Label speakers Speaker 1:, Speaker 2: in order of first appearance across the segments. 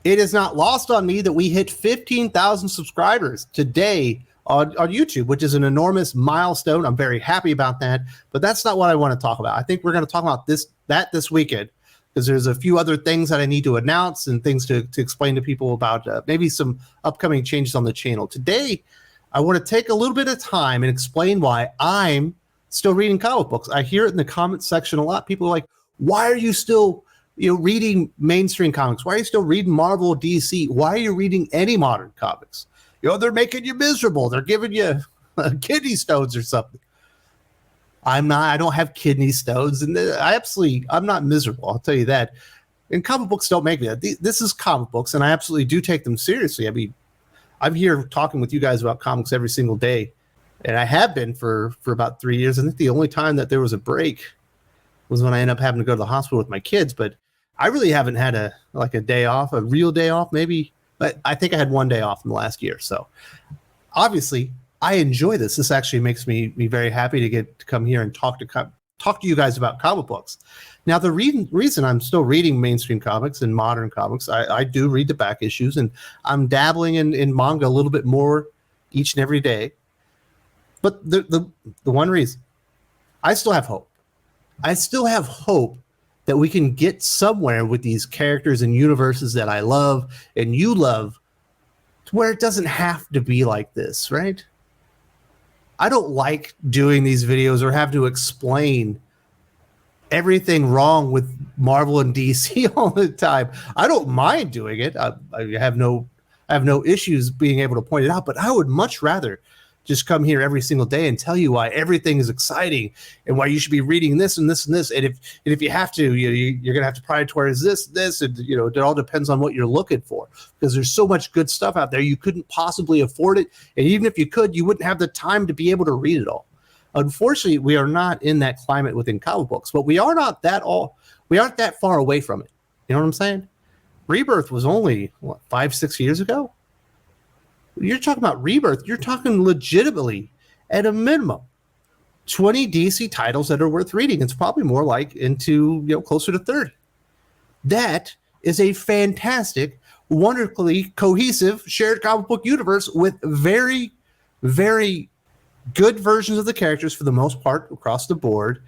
Speaker 1: It is not lost on me that we hit 15,000 subscribers today on YouTube, which is an enormous milestone. I'm very happy about that, but that's not what I want to talk about. I think we're going to talk about this weekend, because there's a few other things that I need to announce and things to explain to people about maybe some upcoming changes on the channel. Today, I want to take a little bit of time and explain why I'm still reading comic books. I hear it in the comments section a lot. People are like, why are you still reading mainstream comics? Why are you still reading Marvel, DC? Why are you reading any modern comics? They're making you miserable. They're giving you kidney stones or something. I'm not. I don't have kidney stones, and I'm not miserable. I'll tell you that. And comic books don't make me that. This is comic books, and I absolutely do take them seriously. I mean, I'm here talking with you guys about comics every single day, and I have been for about 3 years. I think the only time that there was a break was when I ended up having to go to the hospital with my kids, but I really haven't had a day off, a real day off, maybe. But I think I had one day off in the last year. So obviously I enjoy this. This actually makes me very happy to get to come here and talk to you guys about comic books. Now, the reason I'm still reading mainstream comics and modern comics, I do read the back issues, and I'm dabbling in manga a little bit more each and every day. But the one reason, I still have hope. I still have hope that we can get somewhere with these characters and universes that I love and you love, to where it doesn't have to be like this, right? I don't like doing these videos or have to explain everything wrong with Marvel and DC all the time. I don't mind doing it. I have no issues being able to point it out, but I would much rather just come here every single day and tell you why everything is exciting and why you should be reading this and this and this. And if you have to, you're going to have to prioritize this, and it all depends on what you're looking for, because there's so much good stuff out there. You couldn't possibly afford it. And even if you could, you wouldn't have the time to be able to read it all. Unfortunately, we are not in that climate within comic books, but we aren't that far away from it. You know what I'm saying? Rebirth was only 5-6 years ago. You're talking about Rebirth. You're talking legitimately, at a minimum, 20 DC titles that are worth reading. It's probably more like into closer to 30. That is a fantastic, wonderfully cohesive shared comic book universe with very, very good versions of the characters for the most part across the board,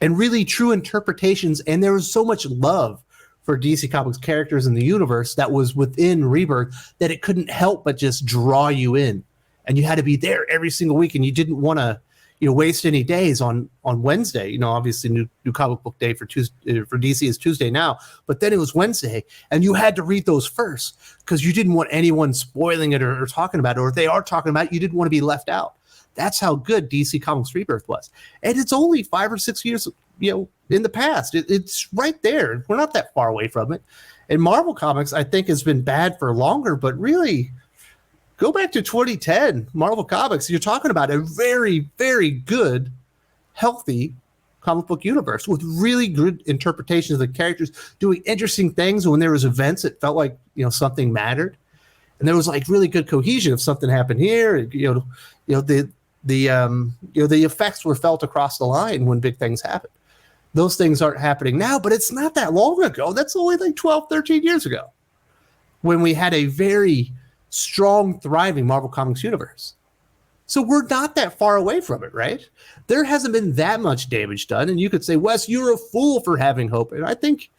Speaker 1: and really true interpretations. And there was so much love for DC Comics characters in the universe that was within Rebirth that it couldn't help but just draw you in, and you had to be there every single week, and you didn't want to waste any days on Wednesday. Obviously new comic book day for DC is Tuesday now, but then it was Wednesday, and you had to read those first because you didn't want anyone spoiling it or talking about it, or if they are talking about it, you didn't want to be left out. That's how good DC Comics Rebirth was. And it's only 5 or 6 years in the past. It's right there. We're not that far away from it. And Marvel Comics, I think, has been bad for longer, but really, go back to 2010, Marvel Comics, you're talking about a very, very good, healthy comic book universe with really good interpretations of the characters, doing interesting things. When there was events, it felt like, something mattered. And there was like really good cohesion. If something happened here, the effects were felt across the line when big things happen. Those things aren't happening now, but it's not that long ago. That's only like 12, 13 years ago when we had a very strong, thriving Marvel Comics universe. So we're not that far away from it, right? There hasn't been that much damage done. And you could say, Wes, you're a fool for having hope. And I think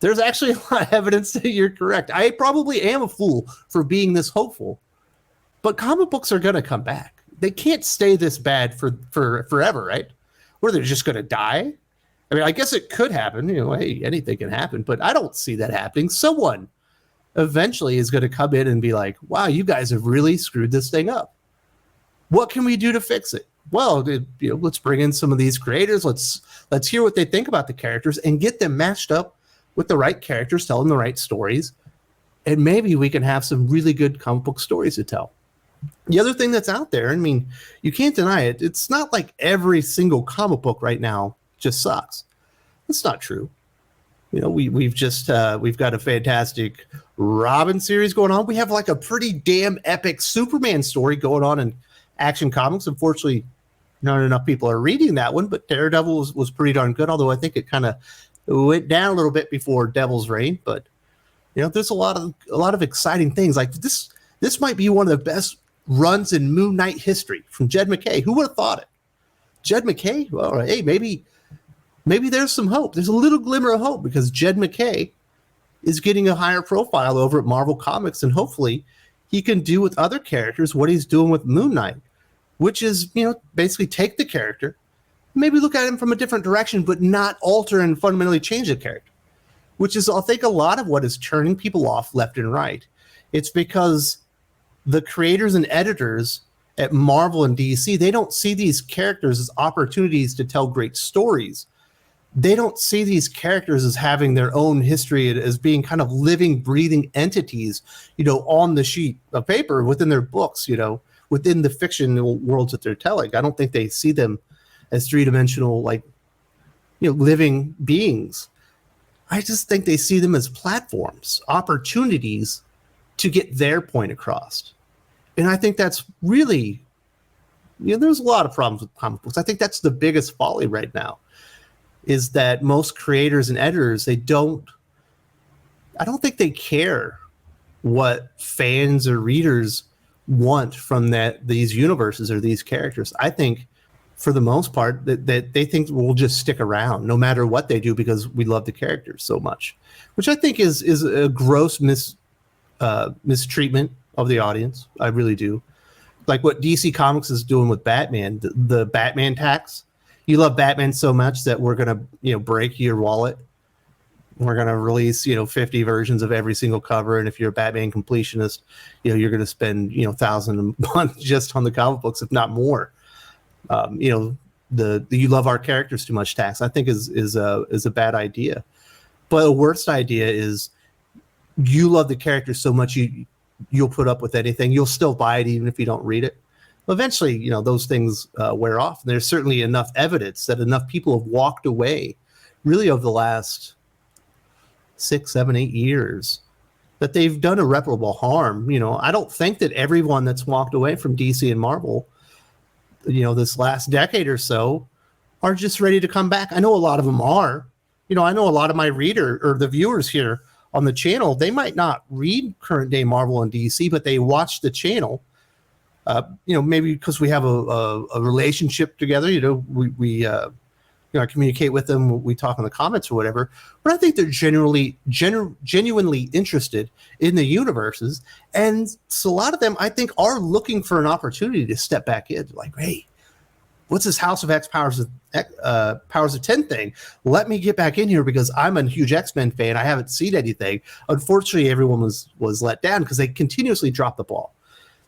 Speaker 1: there's actually a lot of evidence that you're correct. I probably am a fool for being this hopeful, but comic books are going to come back. They can't stay this bad for forever, right? Or they're just going to die. I mean, I guess it could happen. Hey, anything can happen, but I don't see that happening. Someone eventually is going to come in and be like, wow, you guys have really screwed this thing up. What can we do to fix it? Well, let's bring in some of these creators. Let's hear what they think about the characters and get them matched up with the right characters, telling the right stories. And maybe we can have some really good comic book stories to tell. The other thing that's out there, I mean, you can't deny it. It's not like every single comic book right now just sucks. That's not true. We've got a fantastic Robin series going on. We have like a pretty damn epic Superman story going on in Action Comics. Unfortunately, not enough people are reading that one, but Daredevil was pretty darn good, although I think it kind of went down a little bit before Devil's Reign. But there's a lot of exciting things like this. This might be one of the best runs in Moon Knight history from Jed MacKay. Who would have thought it? Jed MacKay? Well, hey, maybe there's some hope. There's a little glimmer of hope because Jed MacKay is getting a higher profile over at Marvel Comics, and hopefully he can do with other characters what he's doing with Moon Knight, which is, basically take the character, maybe look at him from a different direction, but not alter and fundamentally change the character, which is, I think, a lot of what is turning people off left and right. It's because the creators and editors at Marvel and DC, they don't see these characters as opportunities to tell great stories. They don't see these characters as having their own history, as being kind of living, breathing entities, on the sheet of paper within their books, within the fictional worlds that they're telling. I don't think they see them as three-dimensional, living beings. I just think they see them as platforms, opportunities to get their point across. And I think that's really, there's a lot of problems with comic books. I think that's the biggest folly right now, is that most creators and editors, I don't think they care what fans or readers want from these universes or these characters. I think for the most part that they think we'll just stick around no matter what they do because we love the characters so much, which I think is a gross mistreatment of the audience. I really do. Like what DC Comics is doing with Batman, the Batman tax. You love Batman so much that we're going to, break your wallet. We're going to release, 50 versions of every single cover. And if you're a Batman completionist, you're going to spend, $1,000 a month just on the comic books, if not more. The you love our characters too much tax, I think is a bad idea. But the worst idea is you love the characters so much you'll put up with anything. You'll still buy it even if you don't read it. Eventually, those things wear off. And there's certainly enough evidence that enough people have walked away really over the last 6, 7, 8 years that they've done irreparable harm. I don't think that everyone that's walked away from DC and Marvel, this last decade or so are just ready to come back. I know a lot of them are. I know a lot of my reader or the viewers here on the channel, they might not read current day Marvel and DC, but they watch the channel. Maybe because we have a relationship together, we I communicate with them, we talk in the comments or whatever, but I think they're genuinely interested in the universes. And so a lot of them, I think, are looking for an opportunity to step back in. Like, hey, what's this House of X Powers of 10 thing? Let me get back in here because I'm a huge X-Men fan. I haven't seen anything. Unfortunately, everyone was let down because they continuously drop the ball.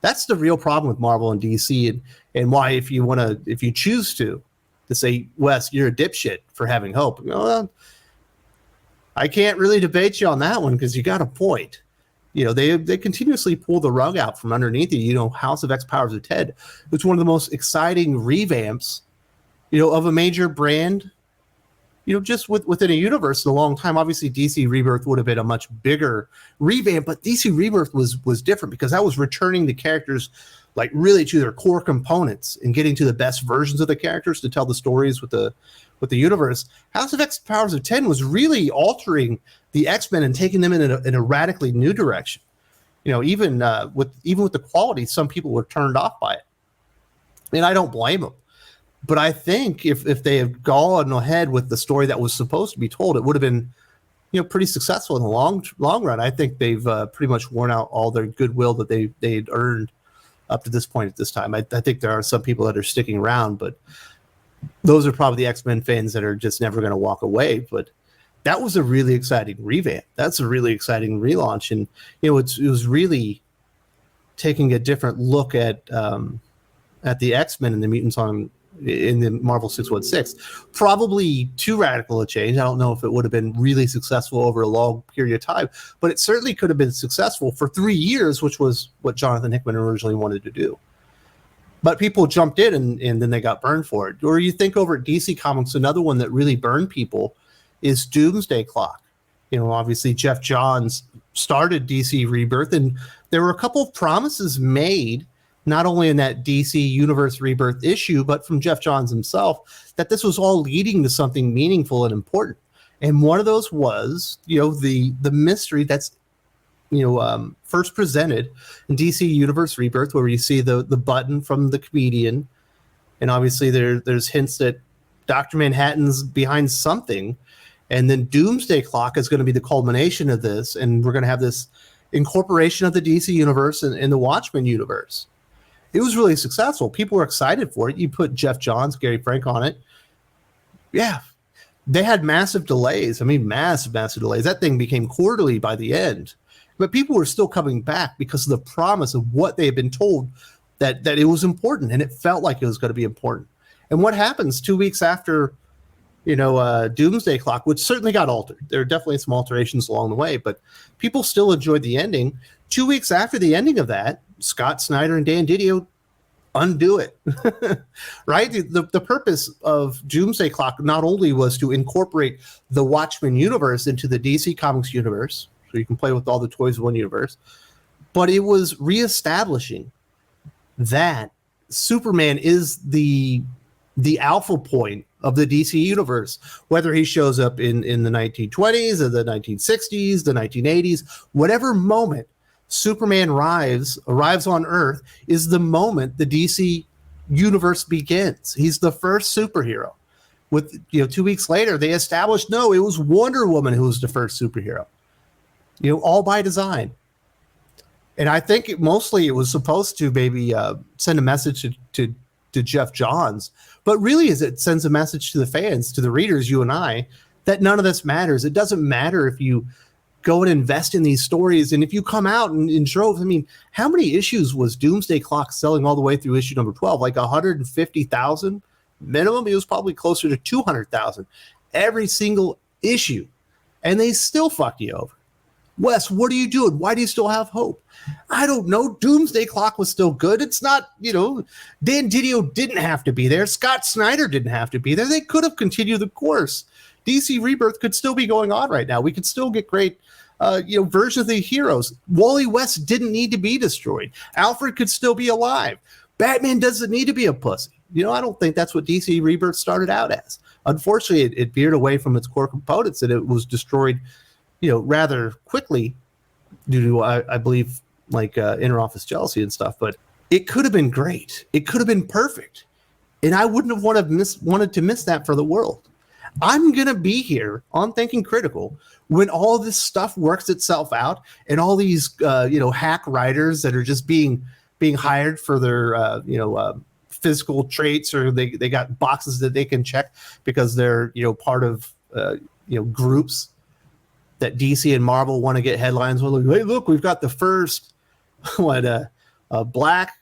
Speaker 1: That's the real problem with Marvel and DC, and why if you choose to say, Wes, you're a dipshit for having hope. Well, I can't really debate you on that one because you got a point. They continuously pull the rug out from underneath you. House of X Powers of 10. It's one of the most exciting revamps, of a major brand, just within a universe in a long time. Obviously, DC Rebirth would have been a much bigger revamp, but DC Rebirth was different because that was returning the characters like really to their core components and getting to the best versions of the characters to tell the stories with the universe. House of X Powers of 10 was really altering the X-Men and taking them in a radically new direction. Even with the quality, some people were turned off by it, and I don't blame them. But I think if they had gone ahead with the story that was supposed to be told, it would have been, pretty successful in the long run. I think they've pretty much worn out all their goodwill that they'd earned up to this point at this time. I think there are some people that are sticking around, but those are probably the X-Men fans that are just never going to walk away. But that was a really exciting revamp. That's a really exciting relaunch. And, it was really taking a different look at the X-Men and the mutants in the Marvel 616. Probably too radical a change. I don't know if it would have been really successful over a long period of time, but it certainly could have been successful for 3 years, which was what Jonathan Hickman originally wanted to do. But people jumped in and then they got burned for it. Or you think over at DC Comics, another one that really burned people is Doomsday Clock. Obviously Jeff Johns started DC Rebirth, and there were a couple of promises made not only in that DC Universe Rebirth issue, but from Jeff Johns himself, that this was all leading to something meaningful and important. And one of those was, the mystery that's first presented in DC Universe Rebirth, where you see the button from the comedian, and obviously there's hints that Dr. Manhattan's behind something, and then Doomsday Clock is going to be the culmination of this, and we're going to have this incorporation of the DC universe and the Watchmen universe. It was really successful. People were excited for it. You put Jeff Johns, Gary Frank on it. Yeah. They had massive delays. I mean, massive delays. That thing became quarterly by the end. But people were still coming back because of the promise of what they had been told that it was important, and it felt like it was going to be important. And what happens 2 weeks after, Doomsday Clock, which certainly got altered. There are definitely some alterations along the way, but people still enjoyed the ending. 2 weeks after the ending of that, Scott Snyder and Dan Didio undo it, right? The purpose of Doomsday Clock not only was to incorporate the Watchmen universe into the DC Comics universe, so you can play with all the toys of one universe, but it was reestablishing that Superman is the alpha point of the DC universe, whether he shows up in the 1920s or the 1960s, the 1980s, whatever moment Superman arrives on Earth is the moment the DC universe begins. He's the first superhero. With 2 weeks later, they established no, it was Wonder Woman who was the first superhero. All by design. And I think mostly it was supposed to maybe send a message to Jeff Johns, but really it sends a message to the fans, to the readers, you and I, that none of this matters. It doesn't matter if you go and invest in these stories, and if you come out in droves. I mean, how many issues was Doomsday Clock selling all the way through issue number 12? Like 150,000 minimum. It was probably closer to 200,000 every single issue, and they still fuck you over. Wes, what are you doing? Why do you still have hope? I don't know. Doomsday Clock was still good. It's not, Dan Didio didn't have to be there. Scott Snyder didn't have to be there. They could have continued the course. DC Rebirth could still be going on right now. We could still get great, versions of the heroes. Wally West didn't need to be destroyed. Alfred could still be alive. Batman doesn't need to be a pussy. I don't think that's what DC Rebirth started out as. Unfortunately, it veered away from its core components, and it was destroyed rather quickly due to, I believe, inner office jealousy and stuff. But it could have been great. It could have been perfect. And I wouldn't have wanted to miss that for the world. I'm going to be here on Thinking Critical when all this stuff works itself out, and all these, hack writers that are just being hired for their, physical traits, or they got boxes that they can check because they're, part of, groups that DC and Marvel want to get headlines with. Hey, look, we've got the first black,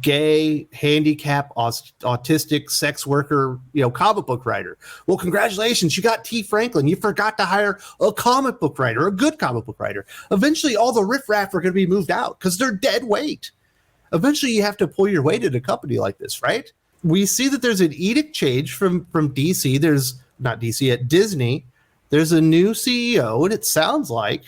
Speaker 1: gay, handicapped, autistic, sex worker, comic book writer. Well, congratulations, you got T. Franklin. You forgot to hire a comic book writer, a good comic book writer. Eventually, all the riffraff are going to be moved out because they're dead weight. Eventually, you have to pull your weight at a company like this, right? We see that there's an edict change from DC. There's not DC at Disney. There's a new CEO, and it sounds like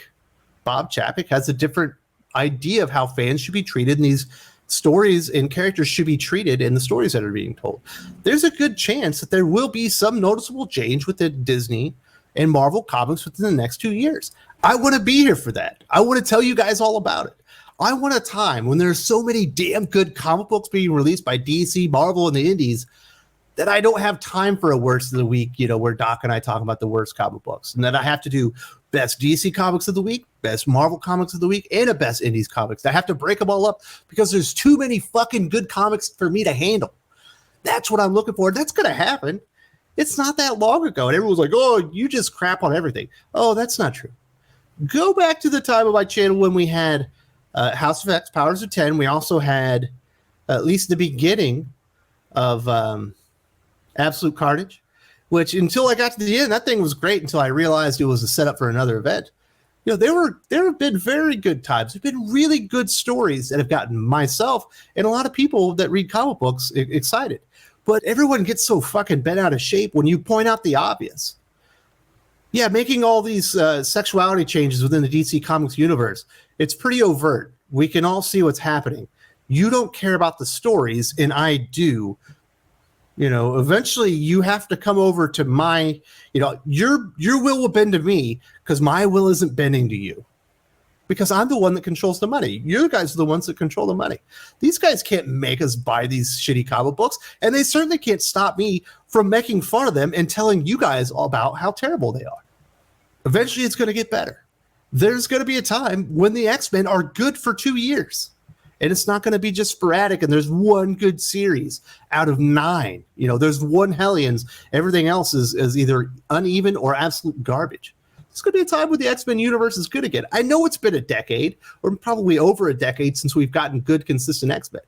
Speaker 1: Bob Chapek has a different idea of how fans should be treated, and these stories and characters should be treated in the stories that are being told. There's a good chance that there will be some noticeable change within Disney and Marvel Comics within the next 2 years. I want to be here for that. I want to tell you guys all about it. I want a time when there's so many damn good comic books being released by DC, Marvel, and the indies that I don't have time for a worst of the week, where Doc and I talk about the worst comic books, and then I have to do best DC comics of the week, best Marvel comics of the week, and a best indies comics. I have to break them all up because there's too many fucking good comics for me to handle. That's what I'm looking for. That's going to happen. It's not that long ago, and everyone's like, oh, you just crap on everything. Oh, that's not true. Go back to the time of my channel when we had House of X, Powers of 10. We also had, at least the beginning of Absolute Carnage, which until I got to the end, that thing was great until I realized it was a setup for another event. There have been very good times. There have been really good stories that have gotten myself and a lot of people that read comic books excited. But everyone gets so fucking bent out of shape when you point out the obvious. Yeah, making all these sexuality changes within the DC Comics universe, it's pretty overt. We can all see what's happening. You don't care about the stories, and I do. Eventually you have to come over to my, your will bend to me because my will isn't bending to you. because I'm the one that controls the money. You guys are the ones that control the money. These guys can't make us buy these shitty comic books, and they certainly can't stop me from making fun of them and telling you guys all about how terrible they are. Eventually, it's going to get better. There's going to be a time when the X-Men are good for 2 years, and it's not going to be just sporadic, and there's one good series out of 9. You know, there's one Hellions. Everything else is either uneven or absolute garbage. It's going to be a time when the X-Men universe is good again. I know it's been a decade, or probably over a decade, since we've gotten good, consistent X-Men.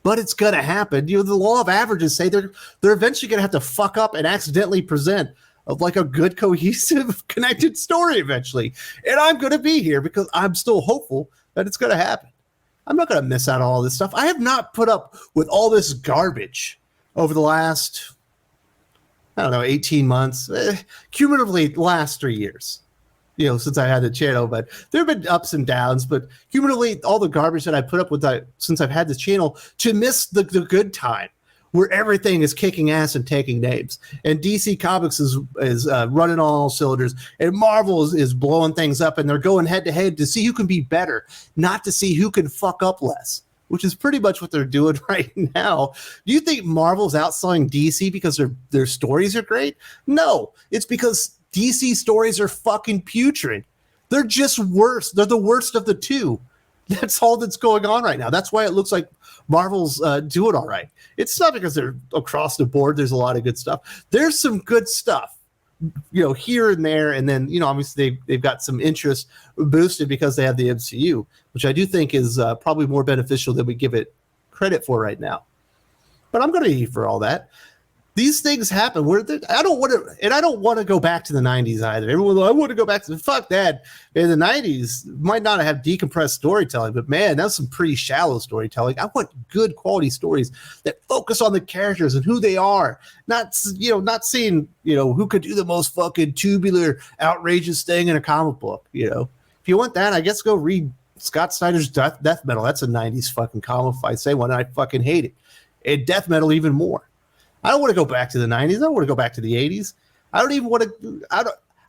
Speaker 1: But it's going to happen. You know, the law of averages say they're eventually going to have to fuck up and accidentally present of like a good, cohesive, connected story eventually. And I'm going to be here because I'm still hopeful that it's going to happen. I'm not going to miss out on all this stuff. I have not put up with all this garbage over the last, 18 months, cumulatively the last 3 years, since I had the channel. But there have been ups and downs, but cumulatively all the garbage that I put up with since I've had this channel, to miss the good time where everything is kicking ass and taking names, and DC Comics is running on all cylinders, and Marvel is blowing things up, and they're going head to head to see who can be better, not to see who can fuck up less, which is pretty much what they're doing right now. Do you think Marvel's outselling DC because their stories are great? No, it's because DC stories are fucking putrid. They're just worse. They're the worst of the two. That's all that's going on right now. That's why it looks like Marvel's doing all right. It's not because they're across the board. There's a lot of good stuff. There's some good stuff, here and there. And then, obviously they've got some interest boosted because they have the MCU, which I do think is probably more beneficial than we give it credit for right now. But I'm going to eat for all that. These things happen. I don't want to go back to the 90s either. Everyone, I want to go back to fuck that. In the 90s, might not have decompressed storytelling, but man, that's some pretty shallow storytelling. I want good quality stories that focus on the characters and who they are. Not seeing, who could do the most fucking tubular, outrageous thing in a comic book. If you want that, I guess go read Scott Snyder's Death Metal. That's a 90s fucking comic, if I say one, and I fucking hate it. And Death Metal even more. I don't want to go back to the 90s. I don't want to go back to the 80s. I don't even want to.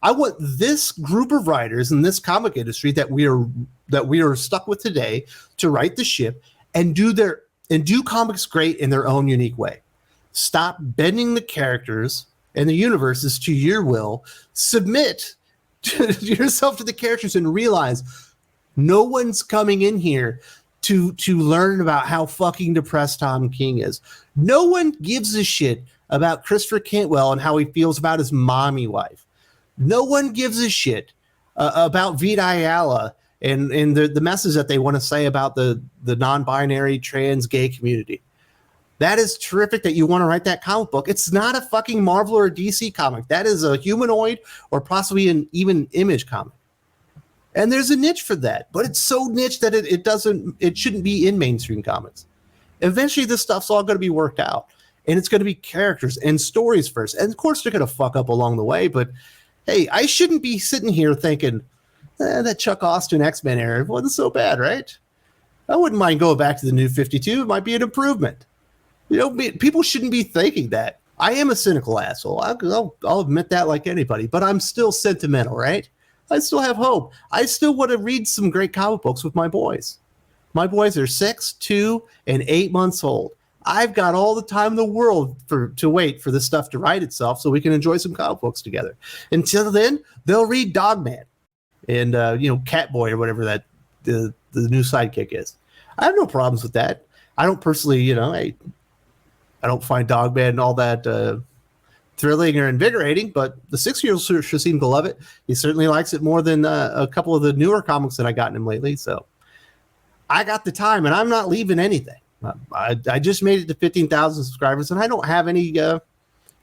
Speaker 1: I want this group of writers in this comic industry that we are stuck with today to right the ship and do comics great in their own unique way. Stop bending the characters and the universes to your will. Submit yourself to the characters and realize no one's coming in here to learn about how fucking depressed Tom King is. No one gives a shit about Christopher Cantwell and how he feels about his mommy wife. No one gives a shit about Vita Ayala and the message that they want to say about the non-binary trans gay community. That is terrific that you want to write that comic book. It's not a fucking Marvel or DC comic. That is a humanoid or possibly an even Image comic. And there's a niche for that, but it's so niche that it shouldn't be in mainstream comics. Eventually, this stuff's all going to be worked out, and it's going to be characters and stories first. And of course, they're going to fuck up along the way. But hey, I shouldn't be sitting here thinking that Chuck Austin X-Men era wasn't so bad, right? I wouldn't mind going back to the New 52. It might be an improvement. People shouldn't be thinking that. I am a cynical asshole. I'll admit that like anybody, but I'm still sentimental, right? I still have hope. I still want to read some great comic books with my boys. My boys are 6, 2, and 8 months old. I've got all the time in the world to wait for this stuff to write itself so we can enjoy some comic books together. Until then, they'll read Dogman and Catboy or whatever that the new sidekick is. I have no problems with that. I don't personally, I don't find Dogman all that thrilling or invigorating, but the 6-year-old sure seemed to love it. He certainly likes it more than a couple of the newer comics that I gotten him lately. So I got the time, and I'm not leaving anything. I just made it to 15,000 subscribers, and I don't have any.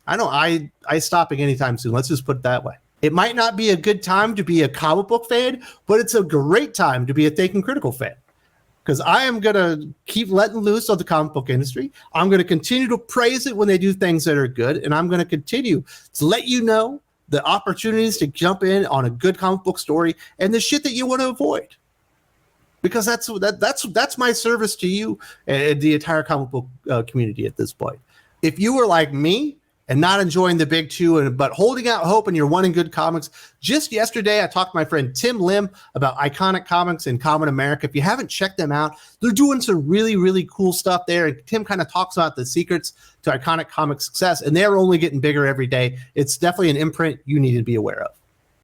Speaker 1: I stopping anytime soon. Let's just put it that way. It might not be a good time to be a comic book fan, but it's a great time to be a Thinking Critical fan. Because I am going to keep letting loose on the comic book industry. I'm going to continue to praise it when they do things that are good. And I'm going to continue to let you know the opportunities to jump in on a good comic book story and the shit that you want to avoid. Because that's my service to you and the entire comic book community at this point. If you were like me and not enjoying the big two, but holding out hope and you're wanting good comics. Just yesterday, I talked to my friend Tim Lim about Iconic Comics in Common America. If you haven't checked them out, they're doing some really, really cool stuff there. And Tim kind of talks about the secrets to Iconic Comics success, and they're only getting bigger every day. It's definitely an imprint you need to be aware of.